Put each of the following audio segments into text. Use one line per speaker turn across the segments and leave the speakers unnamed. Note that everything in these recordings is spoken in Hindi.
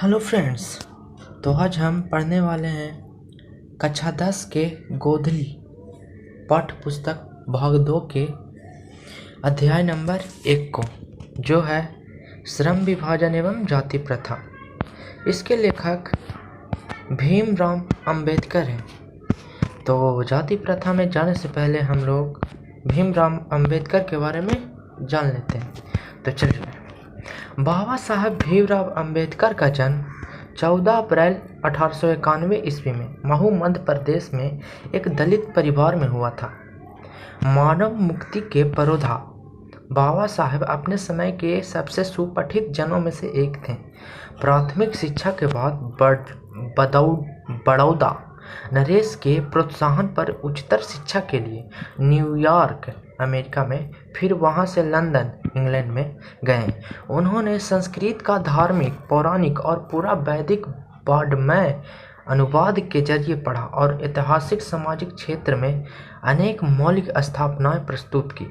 Hello friends. तो आज हम पढ़ने वाले हैं कक्षा 10 के गोधली पाठ्य पुस्तक भाग 2 के अध्याय नंबर 1 को, जो है श्रम विभाजन एवं जाति प्रथा। इसके लेखक भीमराव अंबेडकर हैं। तो जाति प्रथा में जाने से पहले हम लोग भीमराव अंबेडकर के बारे में जान लेते हैं। तो चलिए, बाबा साहब भीमराव अंबेडकर का जन्म 14 अप्रैल 1891 ईस्वी में महू मध्य प्रदेश में एक दलित परिवार में हुआ था। मानव मुक्ति के पुरोधा बाबा साहब अपने समय के सबसे सुपठित जनों में से एक थे। प्राथमिक शिक्षा के बाद बड़ौदा नरेश के प्रोत्साहन पर उच्चतर शिक्षा के लिए न्यूयॉर्क अमेरिका में, फिर वहां से लंदन इंग्लैंड में गए। उन्होंने संस्कृत का धार्मिक, पौराणिक और पूरा वैदिक वाङ्मय अनुवाद के जरिए पढ़ा और ऐतिहासिक सामाजिक क्षेत्र में अनेक मौलिक स्थापनाएं प्रस्तुत की।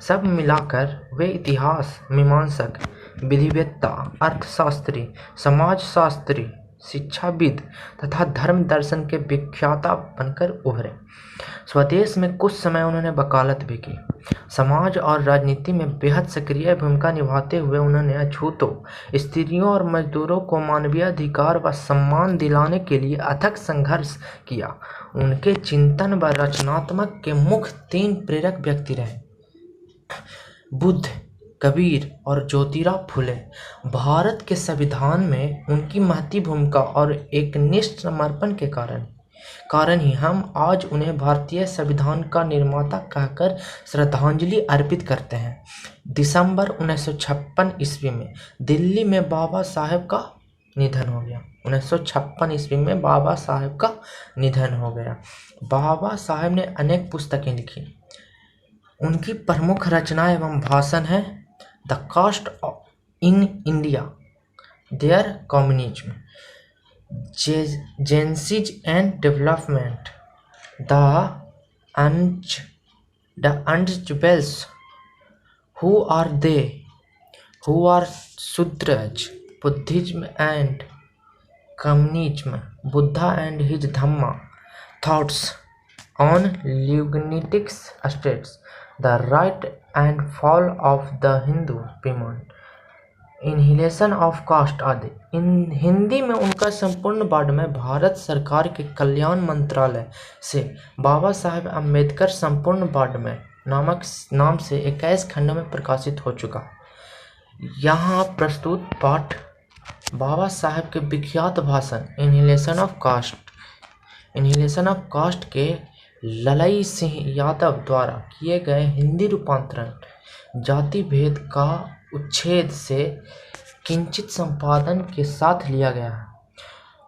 सब मिलाकर वे इतिहास, मीमांसक, विधिवेत्ता, अर्थशास्त्री, समाजशास्त्री, शिक्षाविद तथा धर्म दर्शन के विख्याता बनकर उभरे। स्वदेश में कुछ समय उन्होंने वकालत भी की। समाज और राजनीति में बेहद सक्रिय भूमिका निभाते हुए उन्होंने अछूतों, स्त्रियों और मजदूरों को मानवीय अधिकार व सम्मान दिलाने के लिए अथक संघर्ष किया। उनके चिंतन व रचनात्मक के मुख्य 3 प्रेरक व्यक्ति रहे: बुद्ध, कबीर और ज्योतिराव फुले। भारत के संविधान में उनकी महती भूमिका और एकनिष्ठ समर्पण के कारण ही हम आज उन्हें भारतीय संविधान का निर्माता कहकर श्रद्धांजलि अर्पित करते हैं। दिसंबर 1956 ईस्वी में दिल्ली में बाबा साहब का निधन हो गया। 1956 ईस्वी में बाबा साहब का निधन हो गया। बाबा साहब ने अनेक पुस्तकें लिखी। उनकी प्रमुख रचना एवं भाषण है the caste in India, their communism, genesis and development, the untouchables, who are they, who are Shudras, Buddhism and communism, Buddha and his Dhamma, thoughts on linguistic states, the right and fall of the Hindu women, annihilation of caste आदि। इन हिंदी में उनका संपूर्ण वाङ्मय भारत सरकार के कल्याण मंत्रालय से बाबा साहब अम्बेडकर संपूर्ण वाङ्मय नाम से 21 खंडों में प्रकाशित हो चुका। यहाँ प्रस्तुत पाठ बाबा साहब के विख्यात भाषण इनहिलेशन ऑफ कास्ट के ललई सिंह यादव द्वारा किए गए हिंदी रूपांतरण, जाति भेद का उच्छेद से किंचित संपादन के साथ लिया गया है।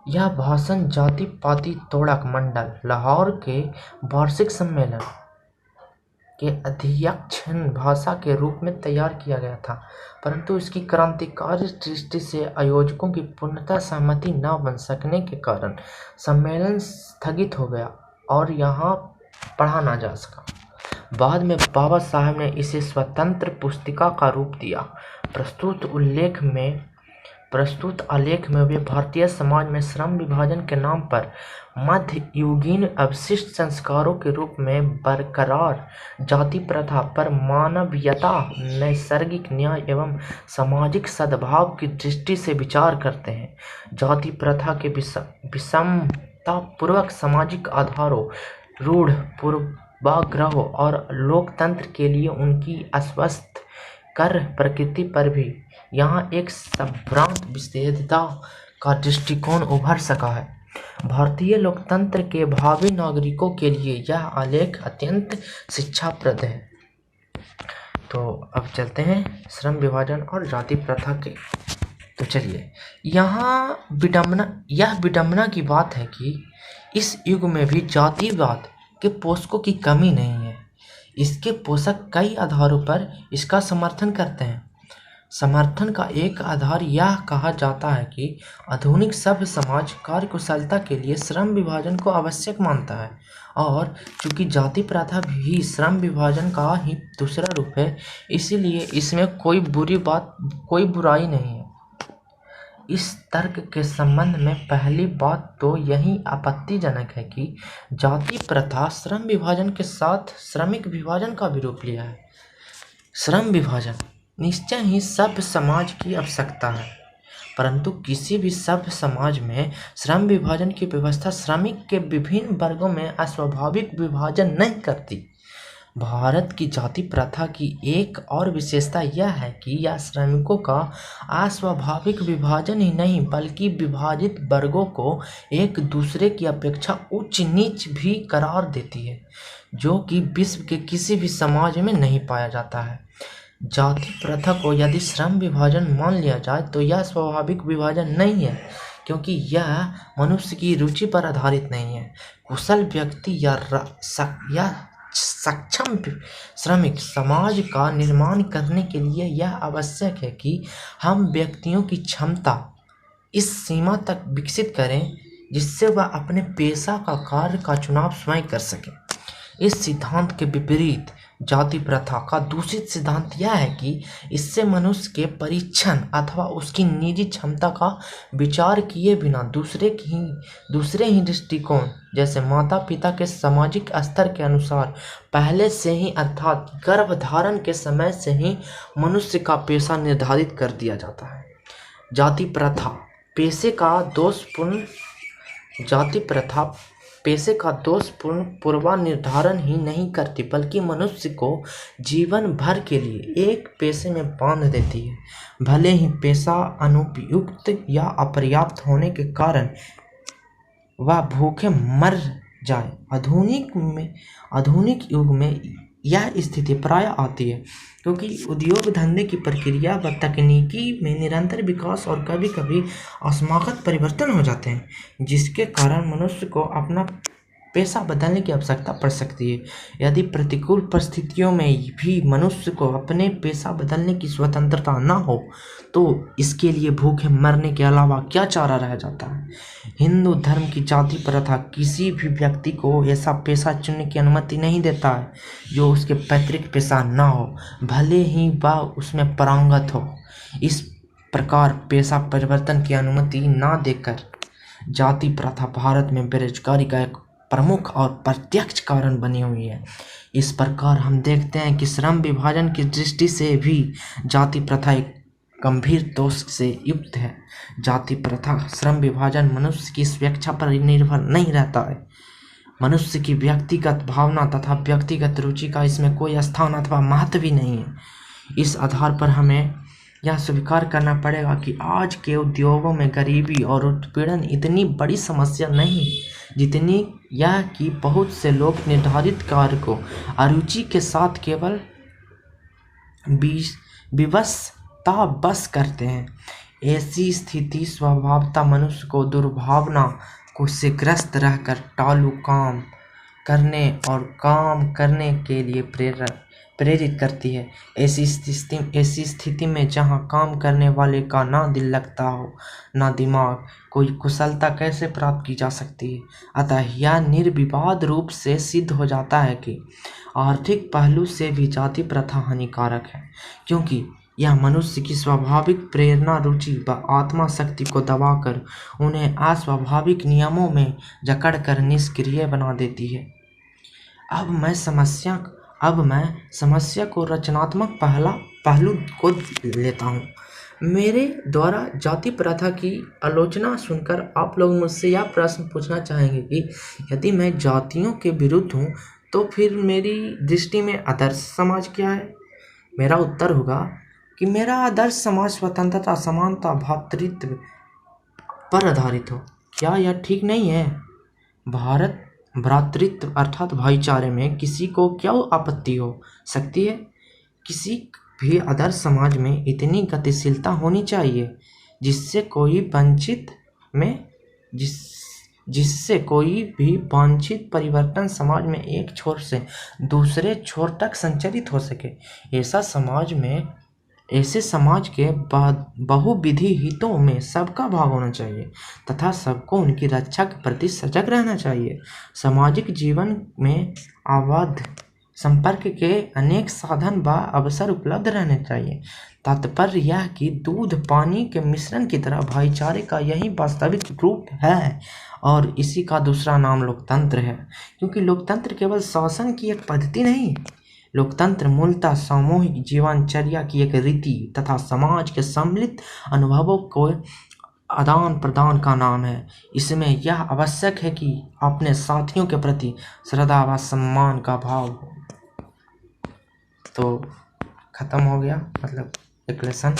यह भाषण जाति पाति तोड़क मंडल लाहौर के वार्षिक सम्मेलन के अध्यक्षीय भाषा के रूप में तैयार किया गया था, परंतु इसकी क्रांतिकारी दृष्टि से आयोजकों की पूर्णतः सहमति न बन सकने के कारण सम्मेलन स्थगित हो गया और यहाँ पढ़ा न जा सका। बाद में बाबा साहब ने इसे स्वतंत्र पुस्तिका का रूप दिया। प्रस्तुत आलेख में वे भारतीय समाज में श्रम विभाजन के नाम पर मध्ययुगीन अवशिष्ट संस्कारों के रूप में बरकरार जाति प्रथा पर मानवीयता, नैसर्गिक न्याय एवं सामाजिक सद्भाव की दृष्टि से विचार करते हैं। जाति प्रथा के विषमतापूर्वक सामाजिक आधारों, रूढ़ पूर्वाग्रहों और लोकतंत्र के लिए उनकी अस्वस्थ कर प्रकृति पर भी यहाँ एक संभ्रांत विशेषता का दृष्टिकोण उभर सका है। भारतीय लोकतंत्र के भावी नागरिकों के लिए यह आलेख अत्यंत शिक्षाप्रद है। तो अब चलते हैं श्रम विभाजन और जाति प्रथा के। तो चलिए, यहाँ विडंबना की बात है कि इस युग में भी जातिवाद के पोषकों की कमी नहीं है। इसके पोषक कई आधारों पर इसका समर्थन करते हैं। समर्थन का एक आधार यह कहा जाता है कि आधुनिक सभ्य समाज कार्यकुशलता के लिए श्रम विभाजन को आवश्यक मानता है, और चूंकि जाति प्रथा भी श्रम विभाजन का ही दूसरा रूप है, इसीलिए इसमें कोई बुराई नहीं है। इस तर्क के संबंध में पहली बात तो यही आपत्तिजनक है कि जाति प्रथा श्रम विभाजन के साथ श्रमिक विभाजन का भी रूप लिया है। श्रम विभाजन निश्चय ही सभ्य समाज की आवश्यकता है, परंतु किसी भी सभ्य समाज में श्रम विभाजन की व्यवस्था श्रमिक के विभिन्न वर्गों में अस्वाभाविक विभाजन नहीं करती। भारत की जाति प्रथा की एक और विशेषता यह है कि यह श्रमिकों का अस्वाभाविक विभाजन ही नहीं बल्कि विभाजित वर्गों को एक दूसरे की अपेक्षा उच्च नीच भी करार देती है, जो कि विश्व के किसी भी समाज में नहीं पाया जाता है। जाति प्रथा को यदि श्रम विभाजन मान लिया जाए तो यह स्वाभाविक विभाजन नहीं है, क्योंकि यह मनुष्य की रुचि पर आधारित नहीं है। कुशल व्यक्ति या सक्षम श्रमिक समाज का निर्माण करने के लिए यह आवश्यक है कि हम व्यक्तियों की क्षमता इस सीमा तक विकसित करें जिससे वह अपने पेशा का कार्य का चुनाव स्वयं कर सकें। इस सिद्धांत के विपरीत जाति प्रथा का दूषित सिद्धांत यह है कि इससे मनुष्य के परीक्षण अथवा उसकी निजी क्षमता का विचार किए बिना दूसरे ही दृष्टिकोण जैसे माता पिता के सामाजिक स्तर के अनुसार पहले से ही अर्थात गर्भधारण के समय से ही मनुष्य का पेशा निर्धारित कर दिया जाता है। जाति प्रथा पेशे का दोषपूर्ण पूर्वानिर्धारण ही नहीं करती बल्कि मनुष्य को जीवन भर के लिए एक पेशे में बांध देती है, भले ही पेशा अनुपयुक्त या अपर्याप्त होने के कारण वह भूखे मर जाए। आधुनिक युग में यह स्थिति प्रायः आती है क्योंकि उद्योग धंधे की प्रक्रिया व तकनीकी में निरंतर विकास और कभी कभी आकस्मिक परिवर्तन हो जाते हैं, जिसके कारण मनुष्य को अपना पेशा बदलने की आवश्यकता पड़ सकती है। यदि प्रतिकूल परिस्थितियों में भी मनुष्य को अपने पेशा बदलने की स्वतंत्रता न हो तो इसके लिए भूखे मरने के अलावा क्या चारा रह जाता है। हिंदू धर्म की जाति प्रथा किसी भी व्यक्ति को ऐसा पेशा चुनने की अनुमति नहीं देता है जो उसके पैतृक पेशा न हो, भले ही वह उसमें पारंगत हो। इस प्रकार पेशा परिवर्तन की अनुमति न देकर जाति प्रथा भारत में बेरोजगारी का एक प्रमुख और प्रत्यक्ष कारण बनी हुई है। इस प्रकार हम देखते हैं कि श्रम विभाजन की दृष्टि से भी जाति प्रथा एक गंभीर दोष से युक्त है। जाति प्रथा श्रम विभाजन मनुष्य की स्वेच्छा पर निर्भर नहीं रहता है। मनुष्य की व्यक्तिगत भावना तथा व्यक्तिगत रुचि का इसमें कोई स्थान अथवा महत्व भी नहीं है। इस आधार पर हमें यह स्वीकार करना पड़ेगा कि आज के उद्योगों में गरीबी और उत्पीड़न इतनी बड़ी समस्या नहीं जितनी यह कि बहुत से लोग निर्धारित कार्य को अरुचि के साथ केवल विवशतावश करते हैं। ऐसी स्थिति स्वभावतः मनुष्य को दुर्भावना को से ग्रस्त रहकर टालू काम करने और काम करने के लिए प्रेरित करती है। ऐसी स्थिति में जहाँ काम करने वाले का ना दिल लगता हो ना दिमाग, कोई कुशलता कैसे प्राप्त की जा सकती है। अतः यह निर्विवाद रूप से सिद्ध हो जाता है कि आर्थिक पहलू से भी जाति प्रथा हानिकारक है, क्योंकि यह मनुष्य की स्वाभाविक प्रेरणा, रुचि व आत्मा शक्ति को दबाकर उन्हें अस्वाभाविक नियमों में जकड़कर निष्क्रिय बना देती है। अब मैं समस्या को रचनात्मक पहलू को लेता हूँ। मेरे द्वारा जाति प्रथा की आलोचना सुनकर आप लोग मुझसे यह प्रश्न पूछना चाहेंगे कि यदि मैं जातियों के विरुद्ध हूँ तो फिर मेरी दृष्टि में आदर्श समाज क्या है। मेरा उत्तर होगा कि मेरा आदर्श समाज स्वतंत्रता, समानता, भ्रातृत्व पर आधारित हो। क्या यह ठीक नहीं है? भारत भ्रातृत्व अर्थात भाईचारे में किसी को क्या आपत्ति हो सकती है? किसी भी आदर्श समाज में इतनी गतिशीलता होनी चाहिए जिससे कोई भी वांछित परिवर्तन समाज में एक छोर से दूसरे छोर तक संचालित हो सके। ऐसे समाज के बहुविधि हितों में सबका भाग होना चाहिए तथा सबको उनकी रक्षा के प्रति सजग रहना चाहिए। सामाजिक जीवन में आबद्ध संपर्क के अनेक साधन व अवसर उपलब्ध रहने चाहिए। तात्पर्य यह कि दूध पानी के मिश्रण की तरह भाईचारे का यही वास्तविक रूप है और इसी का दूसरा नाम लोकतंत्र है। क्योंकि लोकतंत्र केवल शासन की एक पद्धति नहीं, लोकतंत्र मूलतः सामूहिक जीवनचर्या की एक रीति तथा समाज के सम्मिलित अनुभवों को आदान प्रदान का नाम है। इसमें यह आवश्यक है कि अपने साथियों के प्रति श्रद्धा व सम्मान का भाव हो। तो खत्म हो गया, मतलब एक लेसन।